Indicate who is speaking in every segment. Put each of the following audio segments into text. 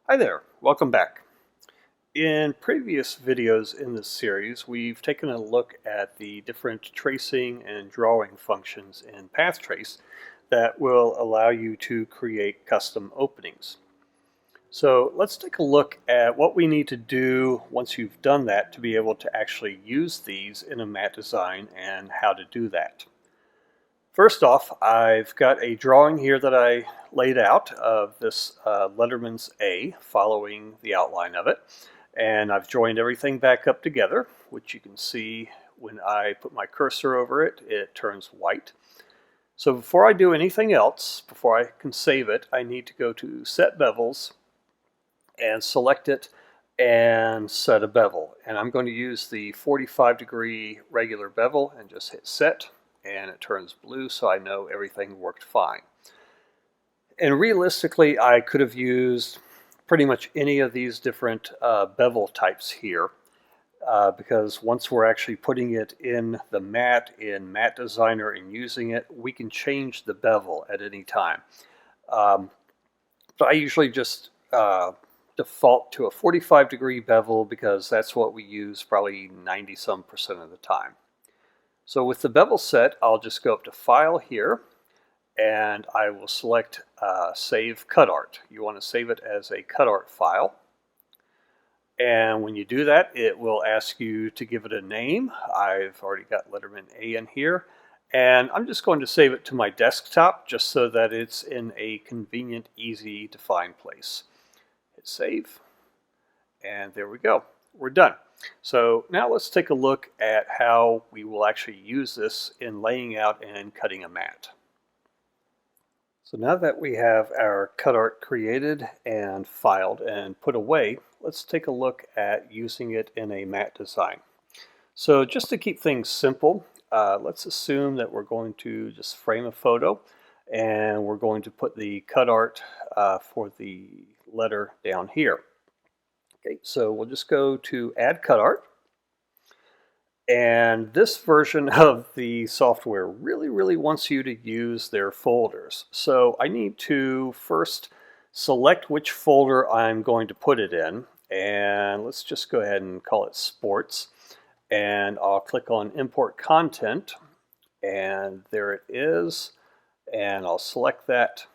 Speaker 1: Hi there, welcome back. In previous videos in this series, we've taken a look at the different tracing and drawing functions in PathTrace that will allow you to create custom openings. So let's take a look at what we need to do once you've done that to be able to actually use these in a mat design and how to do that. First off, I've got a drawing here that I laid out of this Letterman's A following the outline of it. And I've joined everything back up together, which you can see when I put my cursor over it, it turns white. So before I do anything else, before I can save it, I need to go to Set Bevels and select it and set a bevel. And I'm going to use the 45-degree regular bevel and just hit Set. And it turns blue, so I know everything worked fine. And realistically, I could have used pretty much any of these different bevel types here because once we're actually putting it in the mat, in Mat Designer and using it, we can change the bevel at any time. But I usually just default to a 45-degree bevel because that's what we use probably 90-some% of the time. So with the bevel set, I'll just go up to File here, and I will select Save Cut Art. You want to save it as a cut art file. And when you do that, it will ask you to give it a name. I've already got Letterman A in here. And I'm just going to save it to my desktop just so that it's in a convenient, easy to find place. Hit Save, and there we go. We're done. So now let's take a look at how we will actually use this in laying out and cutting a mat. So now that we have our cut art created and filed and put away, let's take a look at using it in a mat design. So just to keep things simple, let's assume that we're going to just frame a photo and we're going to put the cut art for the letter down here. Okay, so we'll just go to Add Cut Art. And this version of the software really wants you to use their folders. So I need to first select which folder I'm going to put it in. And let's just go ahead and call it Sports. And I'll click on Import Content. And there it is. And I'll select that.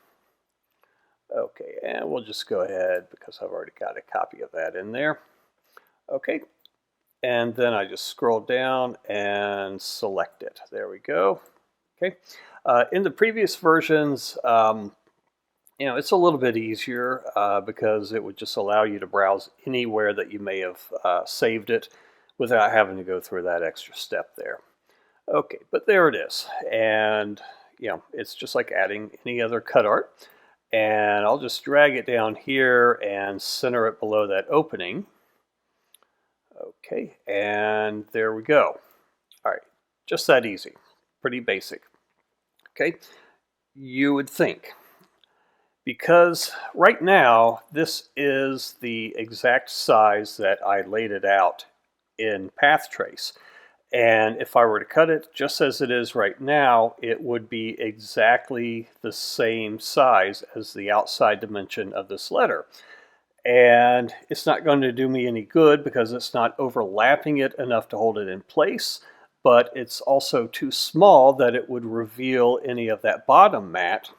Speaker 1: Okay, and we'll just go ahead because I've already got a copy of that in there. Okay, and then I just scroll down and select it. There we go. Okay, in the previous versions, it's a little bit easier because it would just allow you to browse anywhere that you may have saved it without having to go through that extra step there. Okay, but there it is, and it's just like adding any other cut art. And I'll just drag it down here and center it below that opening. Okay, and there we go. All right, just that easy, pretty basic. Okay, you would think, because right now this is the exact size that I laid it out in PathTrace. And if I were to cut it just as it is right now, it would be exactly the same size as the outside dimension of this letter. And it's not going to do me any good because it's not overlapping it enough to hold it in place, but it's also too small that it would reveal any of that bottom mat,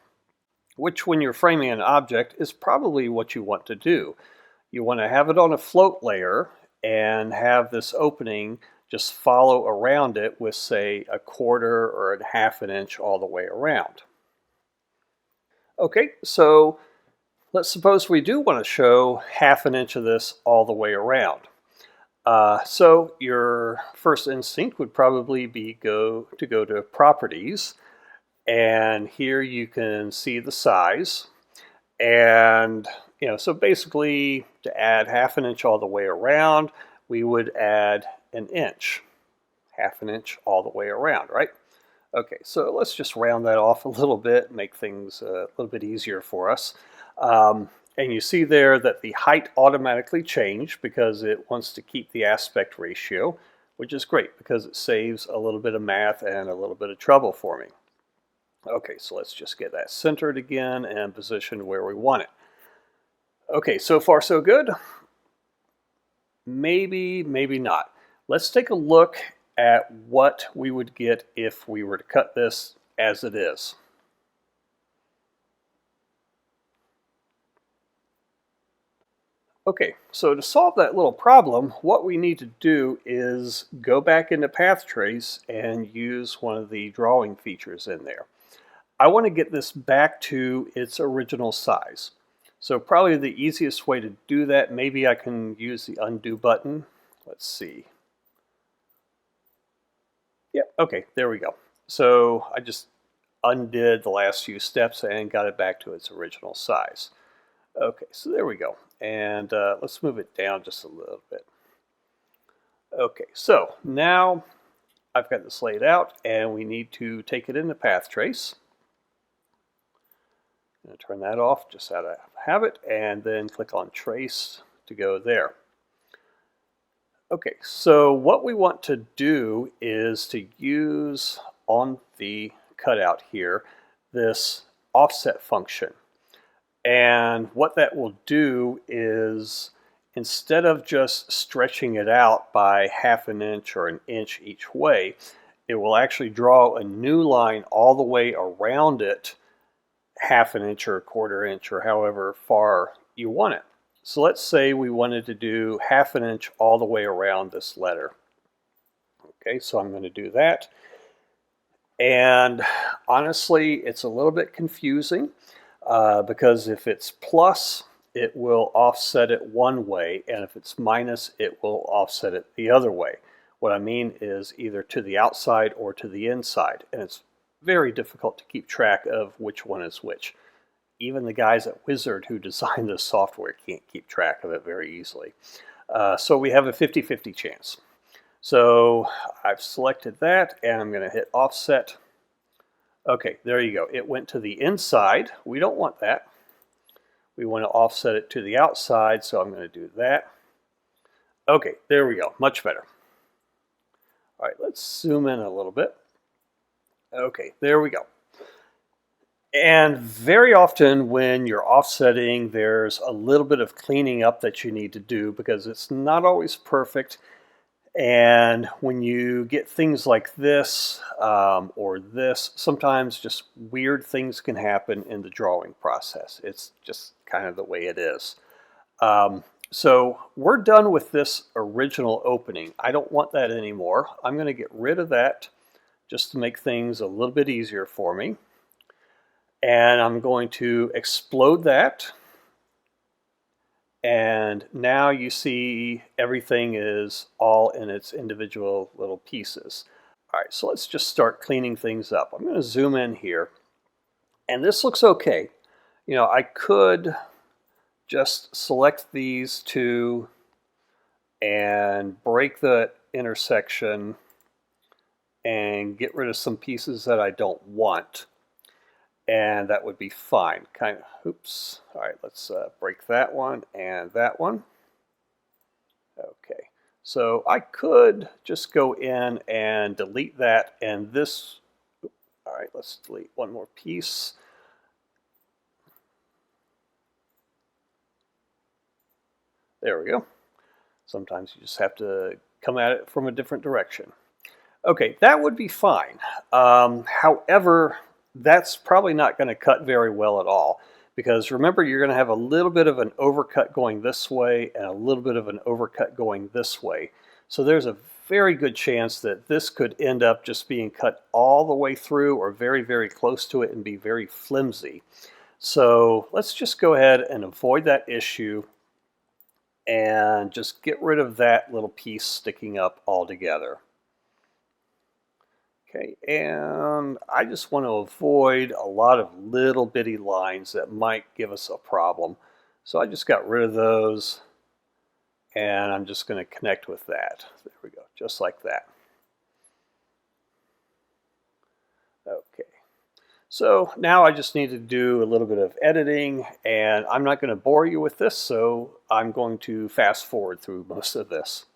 Speaker 1: which when you're framing an object is probably what you want to do. You want to have it on a float layer and have this opening just follow around it with, say, a quarter or a half an inch all the way around. Okay, so let's suppose we do want to show half an inch of this all the way around. So your first instinct would probably be to go to Properties, and here you can see the size. And so basically to add half an inch all the way around, we would add an inch, half an inch all the way around, right? Okay, so let's just round that off a little bit, make things a little bit easier for us. And you see there that the height automatically changed because it wants to keep the aspect ratio, which is great because it saves a little bit of math and a little bit of trouble for me. Okay, so let's just get that centered again and positioned where we want it. Okay, so far so good. Maybe, maybe not. Let's take a look at what we would get if we were to cut this as it is. Okay, so to solve that little problem, what we need to do is go back into PathTrace and use one of the drawing features in there. I want to get this back to its original size. So probably the easiest way to do that, maybe I can use the undo button. Let's see. Yep, okay, there we go. So I just undid the last few steps and got it back to its original size. Okay, so there we go. And let's move it down just a little bit. Okay, so now I've got this laid out and we need to take it into PathTrace. I'm going to turn that off just out of habit and then click on Trace to go there. Okay, so what we want to do is to use on the cutout here this offset function. And what that will do is instead of just stretching it out by ½ an inch or an inch each way, it will actually draw a new line all the way around it, ½ an inch or ¼ inch or however far you want it. So let's say we wanted to do ½ an inch all the way around this letter. Okay, so I'm going to do that. And honestly, it's a little bit confusing because if it's plus, it will offset it one way, and if it's minus, it will offset it the other way. What I mean is either to the outside or to the inside, and it's very difficult to keep track of which one is which. Even the guys at Wizard who designed this software can't keep track of it very easily. So we have a 50-50 chance. So I've selected that and I'm going to hit offset. Okay, there you go. It went to the inside. We don't want that. We want to offset it to the outside, so I'm going to do that. Okay, there we go. Much better. All right, let's zoom in a little bit. Okay, there we go. And very often when you're offsetting, there's a little bit of cleaning up that you need to do because it's not always perfect. And when you get things like this or this, sometimes just weird things can happen in the drawing process. It's just kind of the way it is. So we're done with this original opening. I don't want that anymore. I'm going to get rid of that just to make things a little bit easier for me. And I'm going to explode that. And now you see everything is all in its individual little pieces. All right, so let's just start cleaning things up. I'm going to zoom in here. And this looks okay. You know, I could just select these two and break the intersection and get rid of some pieces that I don't want. And that would be fine. Kind of, oops. All right, let's break that one and that one. Okay, so I could just go in and delete that and this. All right, let's delete one more piece. There we go. Sometimes you just have to come at it from a different direction. Okay, that would be fine. However, that's probably not going to cut very well at all because remember you're going to have a little bit of an overcut going this way and a little bit of an overcut going this way. So there's a very good chance that this could end up just being cut all the way through or very, very close to it and be very flimsy. So let's just go ahead and avoid that issue and just get rid of that little piece sticking up altogether. Okay, and I just want to avoid a lot of little bitty lines that might give us a problem. So I just got rid of those and I'm just going to connect with that. There we go, just like that. Okay, so now I just need to do a little bit of editing and I'm not going to bore you with this, so I'm going to fast forward through most of this.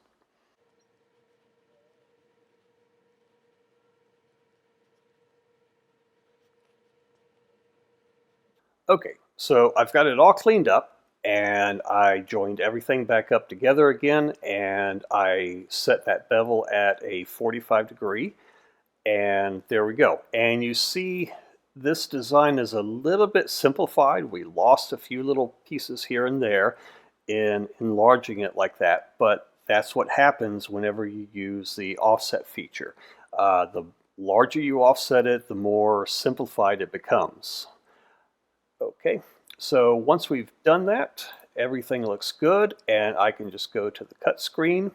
Speaker 1: Okay, so I've got it all cleaned up and I joined everything back up together again, and I set that bevel at a 45 degree, and there we go. And you see this design is a little bit simplified. We lost a few little pieces here and there in enlarging it like that, but that's what happens whenever you use the offset feature. The larger you offset it, the more simplified it becomes. Okay, so once we've done that, everything looks good, and I can just go to the cut screen,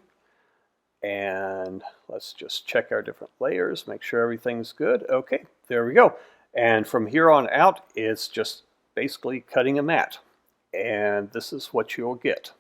Speaker 1: and let's just check our different layers, make sure everything's good. Okay, there we go. And from here on out, it's just basically cutting a mat, and this is what you'll get.